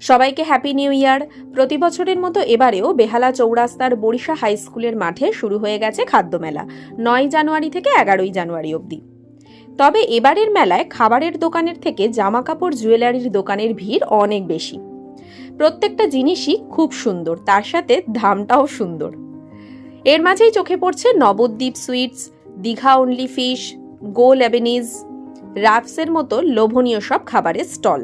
সবাইকে happy new year. প্রতি বছরের মতো এবারেও বেহালা চৌরাস্তার বরিশা হাই স্কুলের মাঠে শুরু হয়ে গেছে খাদ্যমেলা 9 জানুয়ারি থেকে 11 জানুয়ারি অবধি। তবে এবারের মেলায় খাবারের দোকানের থেকে জামাকাপড় জুয়েলারির দোকানের ভিড় অনেক বেশি। প্রত্যেকটা জিনিসই খুব সুন্দর, তার সাথে দামটাও সুন্দর। এর মাঝেই চোখে পড়ছে Nabadwip sweets, Digha only fish, go Lebanese, রাফসের মতো লোভনীয় সব খাবারের স্টল।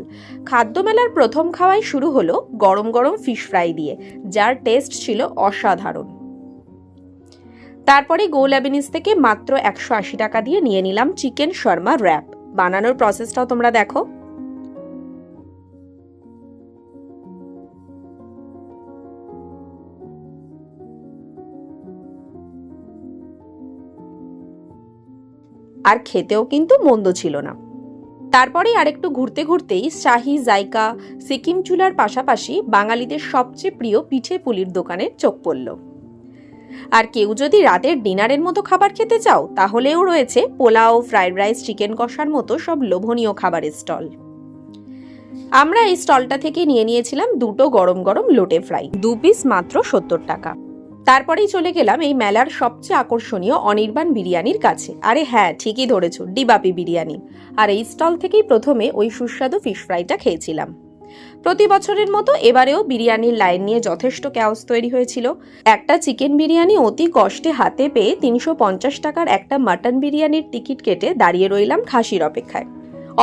খাদ্যমেলার প্রথম খাওয়াই শুরু হলো গরম গরম ফিশ ফ্রাই দিয়ে, যার টেস্ট ছিল অসাধারণ। তারপরে গো লেবেনিজ থেকে মাত্র 180 টাকা দিয়ে নিয়ে নিলাম চিকেন শর্মা র্যাপ। বানানোর প্রসেসটাও তোমরা দেখো। আর খেতেও কিন্তু মন্দ ছিল না। তারপরে আরেকটু ঘুরতে ঘুরতেই শাহি জায়কা, সিকিম চুলার পাশাপাশি বাঙালিদের সবচেয়ে প্রিয় পিঠে পুলির দোকানের চোখ পড়ল। আর কেউ যদি রাতের ডিনারের মতো খাবার খেতে চাও, তাহলেও রয়েছে পোলাও, ফ্রাইড রাইস, চিকেন কষার মতো সব লোভনীয় খাবারের স্টল। আমরা এই স্টলটা থেকে নিয়ে নিয়েছিলাম দুটো গরম গরম লোটে ফ্রাই, 2 পিস মাত্র 70 টাকা। তারপরেই চলে গেলাম এই মেলার সবচেয়ে আকর্ষণীয় অনির্বাণ বিরিয়ানির কাছে। আরে হ্যাঁ, ঠিকই ধরেছ, ডিবাপি বিরিয়ানি। আর এই স্টল থেকেই প্রথমে ওই সুস্বাদু ফিশ ফ্রাইটা খেয়েছিলাম। প্রতি বছরের মতো এবারেও বিরিয়ানির লাইন নিয়ে যথেষ্ট ক্যাওস তৈরি হয়েছিল। একটা চিকেন বিরিয়ানি অতি কষ্টে হাতে পেয়ে 350 টাকার একটা মাটন বিরিয়ানির টিকিট কেটে দাঁড়িয়ে রইলাম খাসির অপেক্ষায়।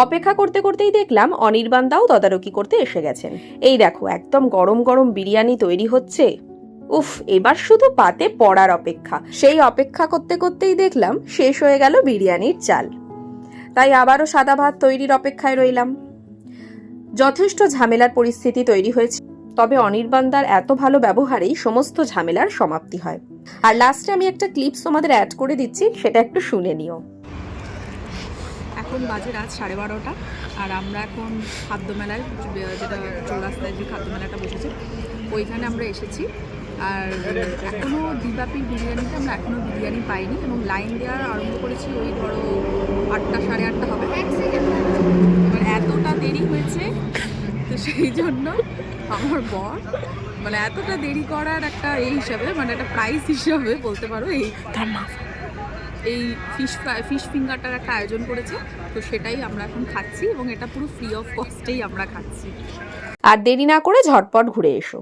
অপেক্ষা করতে করতেই দেখলাম অনির্বাণ দাও তদারকি করতে এসে গেছেন। এই দেখো, একদম গরম গরম বিরিয়ানি তৈরি হচ্ছে। উফ, এবার শুধু পাতে পড়ার অপেক্ষা। সেই অপেক্ষা করতে করতেই দেখলাম শেষ হয়ে গেল বিরিয়ানির চাল। তাই আবারও সাদা ভাত তৈরির অপেক্ষায় রইলাম। যথেষ্ট ঝামেলার পরিস্থিতি তৈরি হয়েছে, তবে অনির্বাণদার এত ভালো ব্যবহারেই সমস্ত ঝামেলার সমাপ্তি হয়। আর লাস্টে আমি একটা ক্লিপস তোমাদের অ্যাড করে দিচ্ছি, সেটা একটু শুনে নিও। এখন বাজে রাত 12:30, আর আমরা এখন খাদ্যমেলায়, যেটা চৌরাস্তায় যে খাদ্যমেলাটা বসেছে, ওইখানে আমরা এসেছি। আর এখনও দিবাপির বিরিয়ানিতে আমরা এখনও বিরিয়ানি পাইনি, এবং লাইন দেওয়া আরম্ভ করেছি ওই ধরো 8টা, 8:30 হবে। এবার এতটা দেরি হয়েছে, তো সেই জন্য আমার বর মানে এতটা দেরি করার একটা এই হিসাবে, মানে একটা প্রাইস হিসাবে বলতে পারো, এই ফিশ ফিঙ্গারটার একটা আয়োজন করেছে। তো সেটাই আমরা এখন খাচ্ছি, এবং এটা পুরো ফ্রি অফ কস্টেই আমরা খাচ্ছি। আর দেরি না করে ঝটপট ঘুরে এসো।